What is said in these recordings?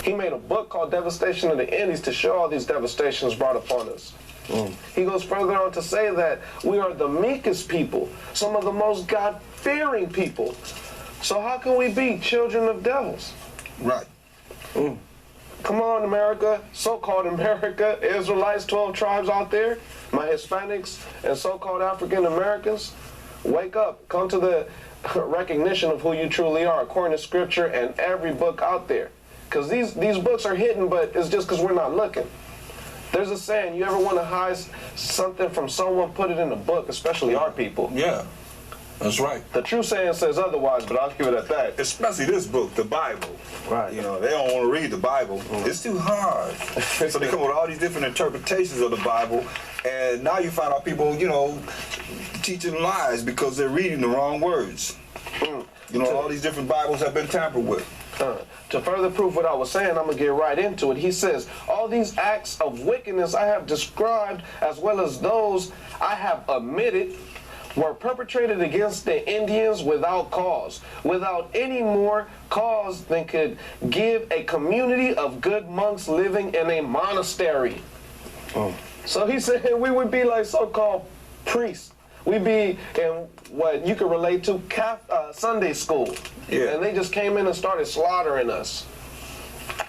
He made a book called Devastation of the Indies to show all these devastations brought upon us. He goes further on to say that we are the meekest people, some of the most God-fearing people. So how can we be children of devils? Right. Come on, America, so-called America, Israelites, 12 tribes out there, my Hispanics and so-called African Americans, wake up, come to the recognition of who you truly are, according to Scripture and every book out there. Because these books are hidden, but it's just because we're not looking. There's a saying, you ever want to hide something from someone, put it in a book, especially our people. Yeah, that's right. The true saying says otherwise, but I'll give it at that. Especially this book, the Bible. Right. You know, they don't want to read the Bible. It's too hard. So they come with all these different interpretations of the Bible, and now you find out people, you know, teaching lies because they're reading the wrong words. You know, all these different Bibles have been tampered with. To further prove what I was saying, I'm going to get right into it. He says, all these acts of wickedness I have described, as well as those I have omitted, were perpetrated against the Indians without cause, without any more cause than could give a community of good monks living in a monastery. So he said we would be like so-called priests. We'd be in what you could relate to Sunday school. Yeah. And they just came in and started slaughtering us.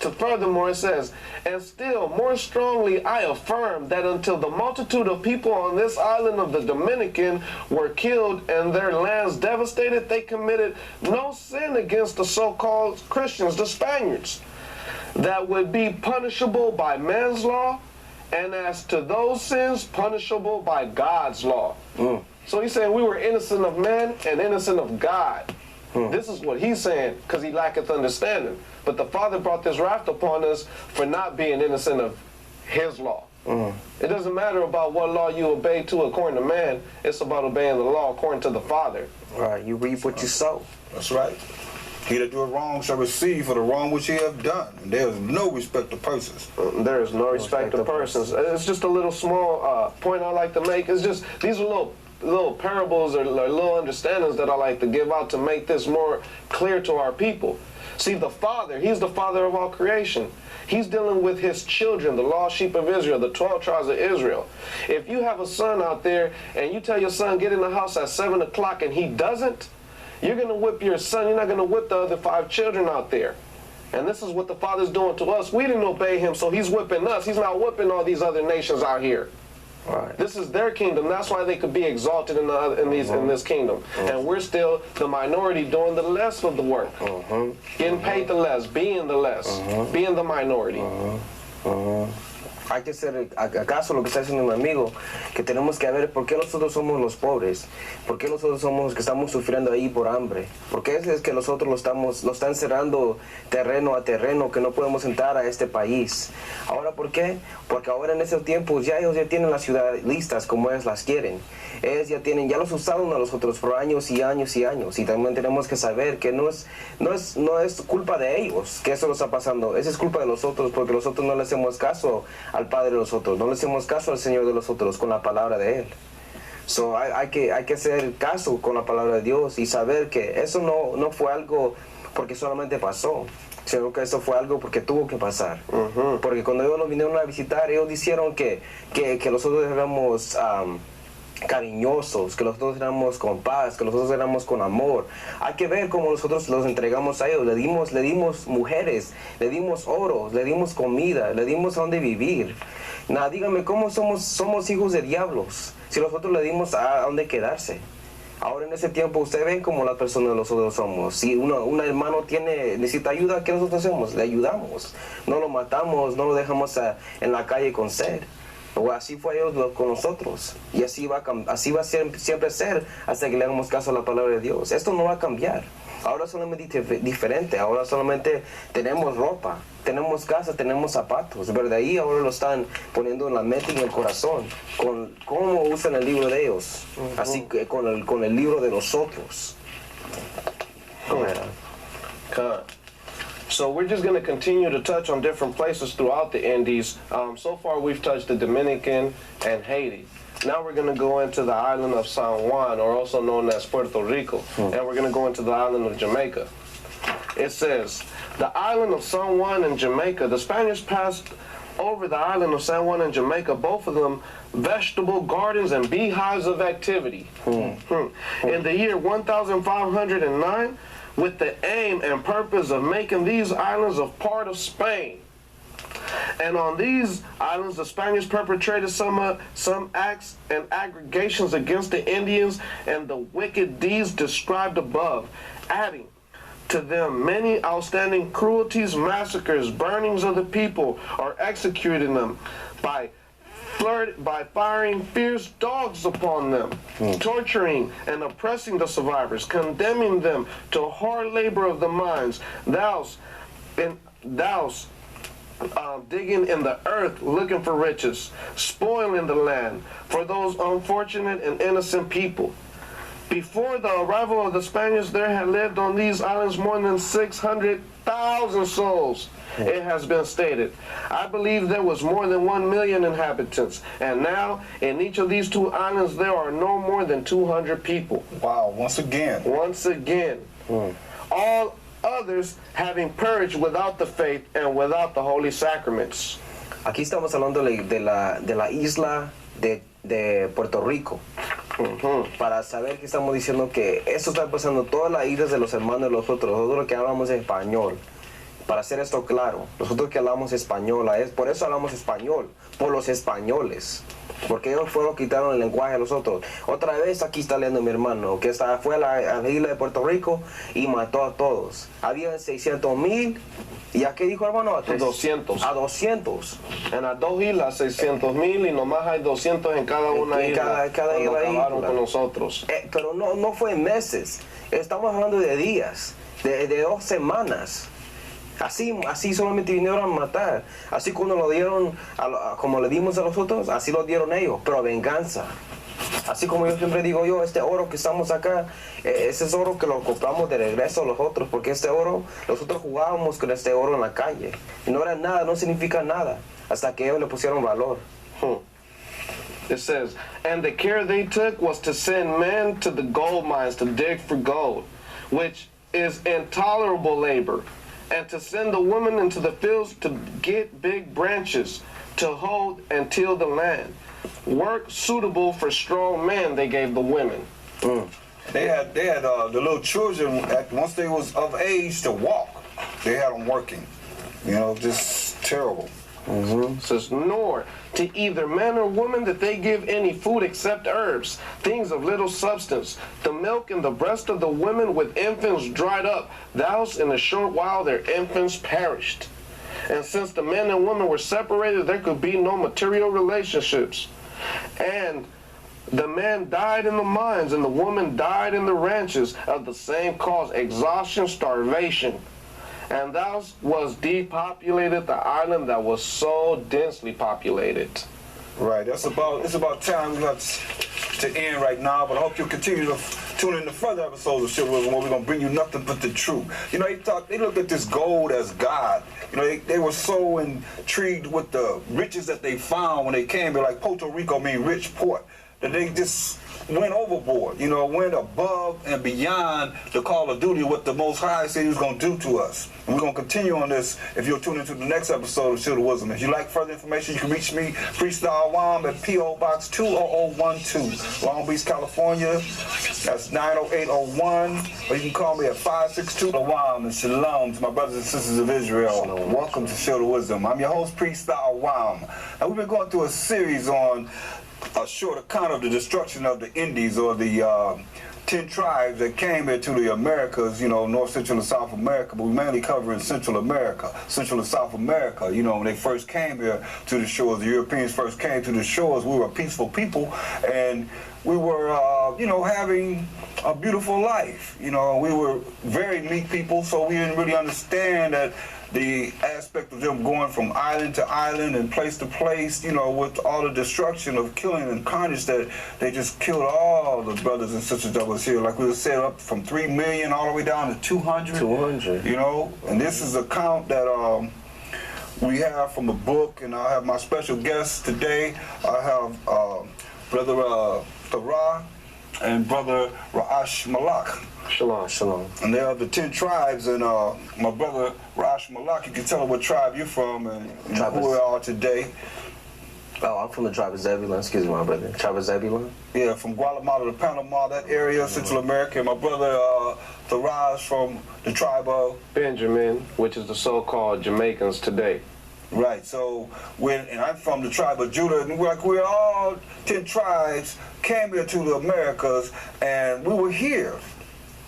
To furthermore, it says, and still more strongly I affirm that until the multitude of people on this island of the Dominican were killed and their lands devastated, they committed no sin against the so-called Christians, the Spaniards, that would be punishable by man's law, and as to those sins, punishable by God's law. So he's saying we were innocent of men and innocent of God. This is what he's saying, because he lacketh understanding. But the Father brought this wrath upon us for not being innocent of his law. It doesn't matter about what law you obey to according to man. It's about obeying the law according to the Father. Right, you reap what you sow. That's right. He that doeth wrong shall receive for the wrong which he hath done. And there is no respect of persons. There is no respect of persons. It's just a little small point I like to make. It's just, these are little parables or little understandings that I like to give out to make this more clear to our people. See, the Father, he's the Father of all creation. He's dealing with his children, the lost sheep of Israel, the 12 tribes of Israel. If you have a son out there and you tell your son, get in the house at 7 o'clock and he doesn't, you're going to whip your son. You're not going to whip the other 5 children out there. And this is what the Father's doing to us. We didn't obey him, so he's whipping us. He's not whipping all these other nations out here. Right. This is their kingdom. That's why they could be exalted in this kingdom. And we're still the minority doing the less of the work. Getting paid the less, being the less, being the minority. Hay que hacer acaso lo que está diciendo mi amigo, que tenemos que ver por qué nosotros somos los pobres, por qué nosotros somos los que estamos sufriendo ahí por hambre, por qué es que nosotros lo están cerrando terreno a terreno, que no podemos entrar a este país. Ahora, ¿por qué? Porque ahora en esos tiempos ellos ya tienen las ciudades listas como ellos las quieren. Ellos ya los usaron a nosotros por años y años y años, y también tenemos que saber que no es culpa de ellos que eso nos está pasando, es culpa de nosotros, porque nosotros no le hacemos caso al Padre de nosotros, no le hacemos caso al Señor de nosotros con la palabra de Él. So, hay que hacer caso con la palabra de Dios y saber que eso no fue algo porque solamente pasó, sino que eso fue algo porque tuvo que pasar. Porque cuando ellos nos vinieron a visitar, ellos dijeron que nosotros éramos cariñosos, que nosotros éramos con paz, que nosotros éramos con amor. Hay que ver cómo nosotros los entregamos a ellos. Le dimos mujeres, le dimos oro, le dimos comida, le dimos a dónde vivir. Dígame, ¿cómo somos hijos de diablos si nosotros le dimos a dónde quedarse? Ahora en ese tiempo ustedes ven cómo las personas nosotros somos. Si un hermano necesita ayuda, ¿qué nosotros hacemos? Le ayudamos. No lo matamos, no lo dejamos en la calle con sed. O así fue Dios con nosotros. Y así va a siempre ser hasta que le hagamos caso a la palabra de Dios. Esto no va a cambiar. Ahora solamente diferente. Ahora solamente tenemos ropa, tenemos casa, tenemos zapatos. Pero de ahí ahora lo están poniendo en la mente y en el corazón. Con cómo usan el libro de ellos. Así que con el libro de nosotros. So we're just going to continue to touch on different places throughout the Indies. So far we've touched the Dominican and Haiti. Now we're going to go into the island of San Juan, or also known as Puerto Rico. And we're going to go into the island of Jamaica. It says, The island of San Juan in Jamaica, the Spaniards passed over the island of San Juan in Jamaica, both of them vegetable gardens and beehives of activity. In the year 1509, with the aim and purpose of making these islands a part of Spain. And on these islands, the Spaniards perpetrated some acts and aggregations against the Indians and the wicked deeds described above, adding to them many outstanding cruelties, massacres, burnings of the people, or executing them by firing fierce dogs upon them, torturing and oppressing the survivors, condemning them to hard labor of the mines, digging in the earth looking for riches, spoiling the land for those unfortunate and innocent people. Before the arrival of the Spaniards, there had lived on these islands more than 600,000 souls, it has been stated. I believe there was more than 1 million inhabitants, and now in each of these 2 islands there are no more than 200 people. Wow, once again. All others having perished without the faith and without the holy sacraments. Aquí estamos hablando de la isla de Puerto Rico. Para saber que estamos diciendo que esto está pasando todas las islas de los hermanos de nosotros que hablamos español. Para hacer esto claro, nosotros que hablamos español, por eso hablamos español, por los españoles. Porque ellos fueron, quitaron el lenguaje de los otros. Otra vez aquí está leyendo mi hermano, que fue a la isla de Puerto Rico y mató a todos. Había 600,000, ¿y a qué dijo hermano? A 200. A 200. En las 2 islas 600,000 y nomás hay 200 en cada una isla. Cada isla acabaron con nosotros. Pero no fue en meses, estamos hablando de días, de 2 semanas. Así solamente vinieron a matar. Así cuando lo dieron, como le dimos a los otros, así lo dieron ellos, pero venganza. Así como yo siempre digo este oro que estamos acá, ese es oro que lo compramos de regreso a los otros, porque este oro, nosotros jugábamos con este oro en la calle. Y no era nada, no significa nada, hasta que ellos le pusieron valor. It says, and the care they took was to send men to the gold mines to dig for gold, which is intolerable labor. And to send the women into the fields to get big branches, to hold and till the land. Work suitable for strong men they gave the women. They had the little children, once they was of age to walk, they had them working. Just terrible. It says, nor to either man or woman that they give any food except herbs, things of little substance. The milk in the breast of the women with infants dried up, thus in a short while their infants perished. And since the men and women were separated, there could be no material relationships. And the man died in the mines, and the woman died in the ranches of the same cause, exhaustion, starvation. And thus was depopulated the island that was so densely populated. Right, it's about time we have to end right now, but I hope you'll continue to tune in to further episodes of Chivalrism, where we're going to bring you nothing but the truth. They look at this gold as God. They were so intrigued with the riches that they found when they came here, like Puerto Rico mean rich port, that they just went overboard, went above and beyond the call of duty, what the Most High said he was going to do to us. And we're going to continue on this if you'll tune into the next episode of Shield of Wisdom. If you like further information, you can reach me, Freestyle Wam, at P.O. Box 20012, Long Beach, California. That's 90801. Or you can call me at 562-WAM. And shalom to my brothers and sisters of Israel. Welcome to Shield of Wisdom. I'm your host, Freestyle Wam. And we've been going through a series on a short account of the destruction of the Indies, or the 10 tribes that came here to the Americas, North, Central, and South America, but we mainly cover in Central America, Central and South America. When they first came here to the shores, the Europeans first came to the shores, we were a peaceful people, and we were, having a beautiful life. We were very meek people, so we didn't really understand that the aspect of them going from island to island and place to place, with all the destruction of killing and carnage, that they just killed all the brothers and sisters that was here. Like we said, up from 3 million all the way down to 200. 200. And this is a count that we have from a book, and I have my special guest today. I have Brother Thara and Brother Ra'ash Malak. Shalom. Shalom. And there are the 10 tribes, and my brother Rash Malak, you can tell him what tribe you're from and who we are today. Oh, I'm from the tribe of Zebulun. Excuse me, my brother. Tribe of Zebulun? Yeah, from Guatemala to Panama, that area, Central America. And my brother Tharaj from the tribe of Benjamin, which is the so-called Jamaicans today. Right, so and I'm from the tribe of Judah, and we're all 10 tribes came here to the Americas, and we were here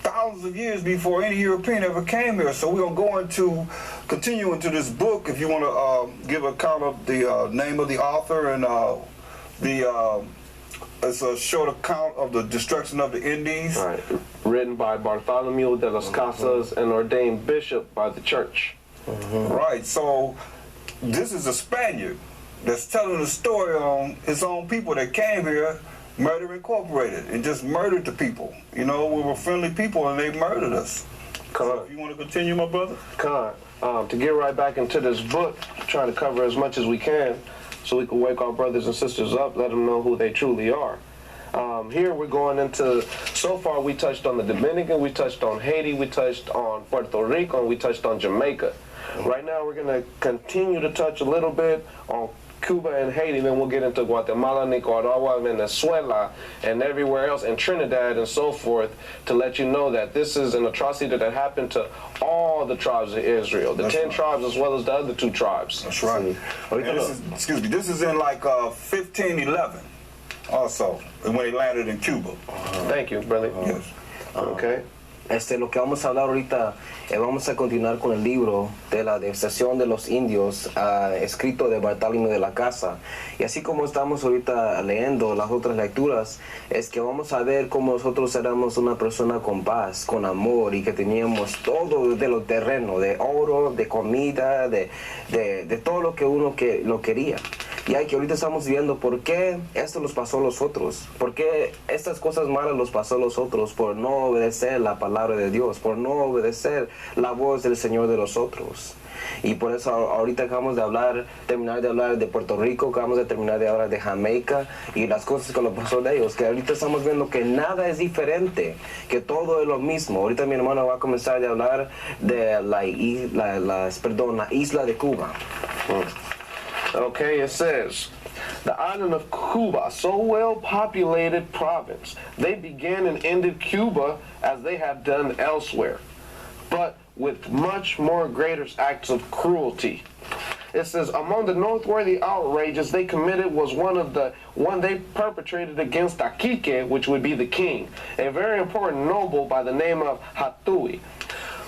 thousands of years before any European ever came here. So we're going to continue into this book. If you want to give a count of the name of the author and it's a short account of the destruction of the Indies. Right. Written by Bartholomew de las Casas and ordained bishop by the church. Right, so this is a Spaniard that's telling a story on his own people that came here, Murder Incorporated, and just murdered the people. You know, we were friendly people and they murdered us. So if you want to continue, my brother? To get right back into this book, trying to cover as much as we can so we can wake our brothers and sisters up, let them know who they truly are. Here we're going into, so far we touched on the Dominican, we touched on Haiti, we touched on Puerto Rico, and we touched on Jamaica. Right now we're going to continue to touch a little bit on Cuba and Haiti, then we'll get into Guatemala, Nicaragua, Venezuela, and everywhere else, and Trinidad and so forth, to let you know that this is an atrocity that happened to all the tribes of Israel, the 10 tribes as well as the other 2 tribes. That's right. And this is in like 1511 also, when they landed in Cuba. Thank you, brother. Yes. Okay. Lo que vamos a hablar ahorita, vamos a continuar con el libro de la devastación de los indios, escrito de Bartholomew de la Casa. Y así como estamos ahorita leyendo las otras lecturas, es que vamos a ver cómo nosotros éramos una persona con paz, con amor, y que teníamos todo de lo terreno, de oro, de comida, de todo lo que uno lo quería. Y que ahorita estamos viendo por qué esto los pasó a los otros, por qué estas cosas malas los pasó a los otros por no obedecer la palabra de Dios, por no obedecer la voz del Señor de los otros. Y por eso ahorita acabamos de terminar de hablar de Puerto Rico, acabamos de terminar de hablar de Jamaica y las cosas que nos pasó de ellos, que ahorita estamos viendo que nada es diferente, que todo es lo mismo. Ahorita mi hermano va a comenzar a hablar de la isla de Cuba. Okay, it says, the island of Cuba, so well populated province, they began and ended Cuba as they have done elsewhere, but with much more greater acts of cruelty. It says, among the noteworthy outrages they committed was one they perpetrated against Aquique, which would be the king, a very important noble by the name of Hatui,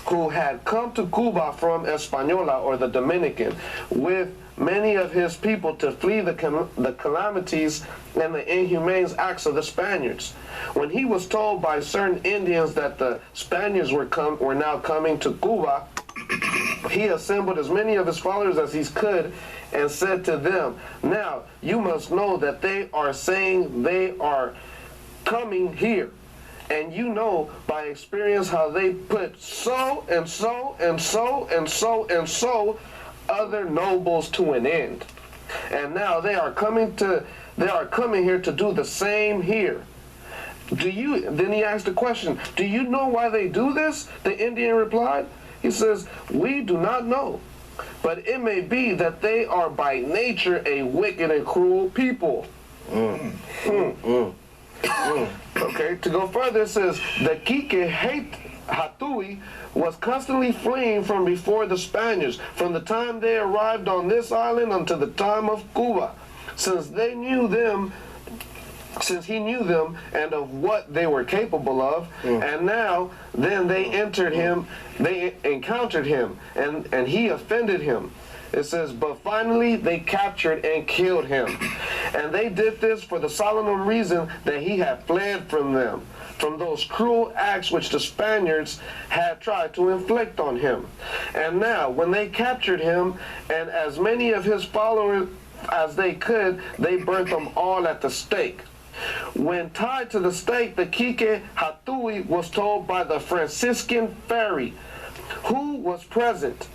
who had come to Cuba from Española, or the Dominican, with many of his people to flee the calamities and the inhumane acts of the Spaniards. When he was told by certain Indians that the Spaniards were now coming to Cuba, he assembled as many of his followers as he could and said to them, now you must know that they are saying they are coming here. And you know by experience how they put so and so and so and so and so other nobles to an end. And now they are coming here to do the same here. Then he asked the question, do you know why they do this? The Indian replied. He says, we do not know, but it may be that they are by nature a wicked and cruel people. Okay, to go further, it says, the Quique Hatui was constantly fleeing from before the Spaniards from the time they arrived on this island until the time of Cuba, since he knew them and of what they were capable of. And now then they encountered him and he offended him. It says, but finally they captured and killed him. And they did this for the solemn reason that he had fled from them, from those cruel acts which the Spaniards had tried to inflict on him. And now, when they captured him, and as many of his followers as they could, they burnt them all at the stake. When tied to the stake, the Quique Hatui was told by the Franciscan Ferry, who was present.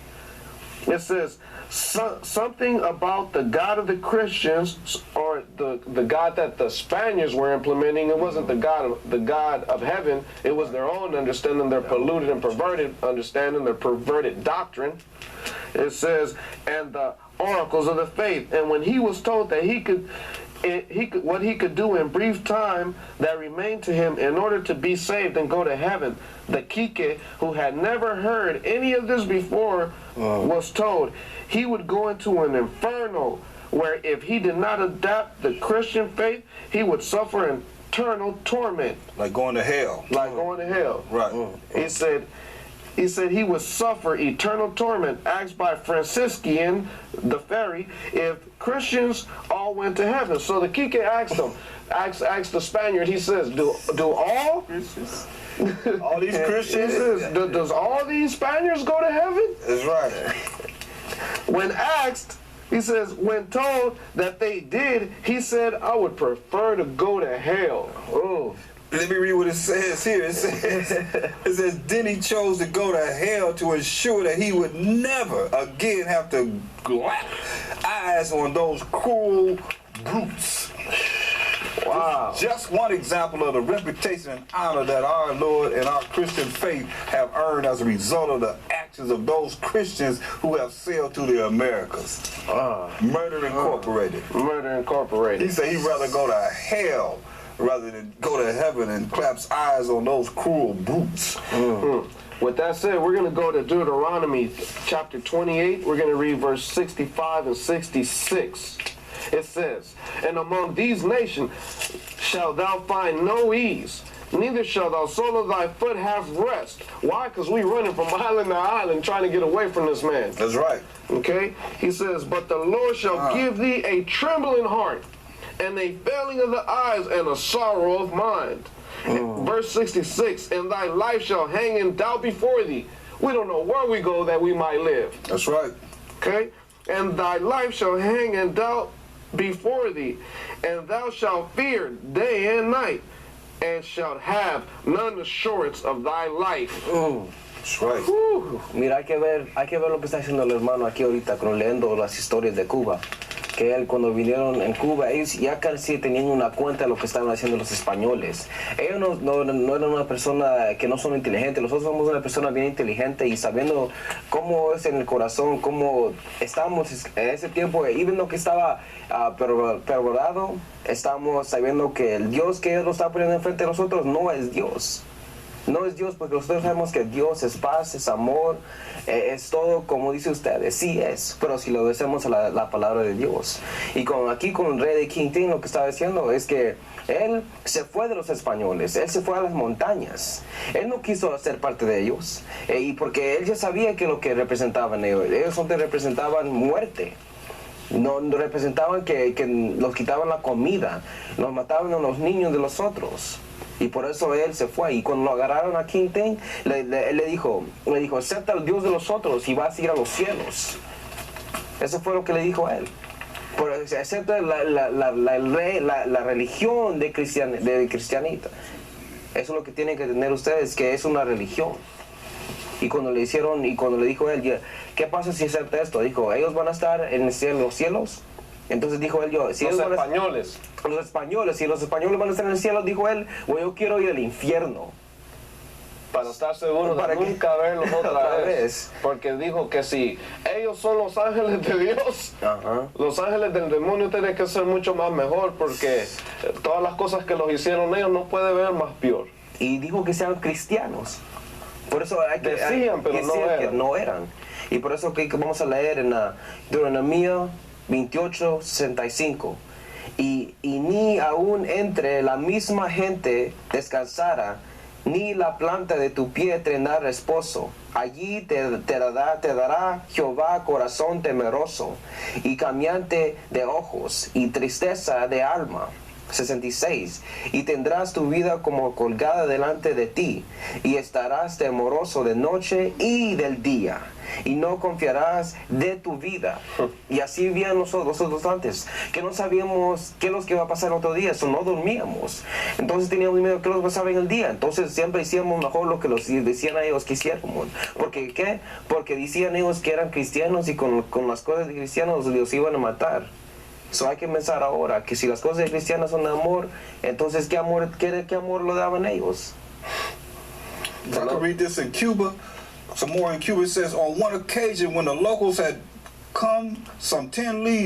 It says, something about the God of the Christians, or the God that the Spaniards were implementing. It wasn't the God of heaven. It was their own understanding, their polluted and perverted understanding, their perverted doctrine. It says, and the oracles of the faith. And when he was told that what he could do in brief time that remained to him in order to be saved and go to heaven, the Kike, who had never heard any of this before, was told he would go into an inferno where if he did not adapt the Christian faith, he would suffer eternal torment. Like going to hell. Like going to hell. Right. He said he would suffer eternal torment. Asked by Franciscan, the ferry, if Christians all went to heaven. So the Kike asked him, asked the Spaniard, he says, do all Christians? All these Christians? He says, does all these Spaniards go to heaven? That's right. When asked, he says, when told that they did, he said, I would prefer to go to hell. Oh. Let me read what it says here. It says, then he chose to go to hell to ensure that he would never again have to glap eyes on those cruel brutes. Wow. Just one example of the reputation and honor that our Lord and our Christian faith have earned as a result of the actions of those Christians who have sailed to the Americas. Murder Incorporated. Murder Incorporated. He said he'd rather go to hell rather than go to heaven and claps eyes on those cruel brutes. With that said, we're going to go to Deuteronomy chapter 28. We're going to read verse 65 and 66. It says, and among these nations shalt thou find no ease, neither shall thou sole of thy foot have rest. Why? Because we running from island to island trying to get away from this man. That's right. Okay? He says, but the Lord shall give thee a trembling heart, and a failing of the eyes, and a sorrow of mind. Verse 66, and thy life shall hang in doubt before thee. We don't know where we go that we might live. That's right. Okay? And thy life shall hang in doubt before thee, and thou shalt fear day and night, and shalt have none assurance of thy life. That's right. Mira, hay que ver lo que está haciendo el hermano aquí ahorita, leyendo las historias de Cuba. Que él, cuando vinieron en Cuba, ellos ya casi tenían una cuenta de lo que estaban haciendo los españoles. Ellos no eran una persona que no son inteligentes, nosotros somos una persona bien inteligente y sabiendo cómo es en el corazón, cómo estamos en ese tiempo, y viendo que estaba perverado, estamos sabiendo que el Dios que Él nos está poniendo enfrente de nosotros no es Dios. No es Dios, porque nosotros sabemos que Dios es paz, es amor, es todo como dice ustedes, sí es, pero si lo obedecemos a la palabra de Dios. Y aquí con el rey de Quintín lo que estaba diciendo es que él se fue de los españoles, él se fue a las montañas, él no quiso ser parte de ellos, y porque él ya sabía que lo que representaban ellos no te representaban muerte. No representaban que los quitaban la comida, los mataban a los niños de los otros. Y por eso él se fue. Y cuando lo agarraron a Quintín, él le dijo, acepta al Dios de los otros y vas a ir a los cielos. Eso fue lo que le dijo a él. Acepta la religión de cristianita. Eso es lo que tienen que tener ustedes, que es una religión. Y cuando le dijo él, ¿qué pasa si acepta esto? Dijo, ellos van a estar en el cielo, los cielos. Entonces dijo él, si los españoles, si los españoles van a estar en el cielo, dijo él, bueno, yo quiero ir al infierno. Para estar seguro de nunca verlos otra vez. Porque dijo que si ellos son los ángeles de Dios, los ángeles del demonio tienen que ser mucho más mejor, porque todas las cosas que los hicieron ellos no puede ver más peor. Y dijo que sean cristianos. Por eso decían, pero no eran. Y por eso que vamos a leer en Deuteronomio 28:65. Y ni aún entre la misma gente descansara, ni la planta de tu pie tendrá reposo. Allí te dará Jehová corazón temeroso y cambiante de ojos y tristeza de alma. 66. Y tendrás tu vida como colgada delante de ti, y estarás temoroso de noche y del día, y no confiarás de tu vida. Y así vivían nosotros antes, que no sabíamos qué es lo que iba a pasar otro día, eso no dormíamos. Entonces teníamos miedo de qué es lo que pasaba en el día. Entonces siempre hicíamos mejor lo que los decían a ellos que hiciéramos. ¿Por qué? Porque decían ellos que eran cristianos y con las cosas de cristianos los iban a matar. So hay que pensar ahora que si las cosas cristianas son de amor, entonces ¿qué amor lo daban ellos? I can read this in Cuba. Some more in Cuba. It says, on one occasion when the locals had come some 10 leagues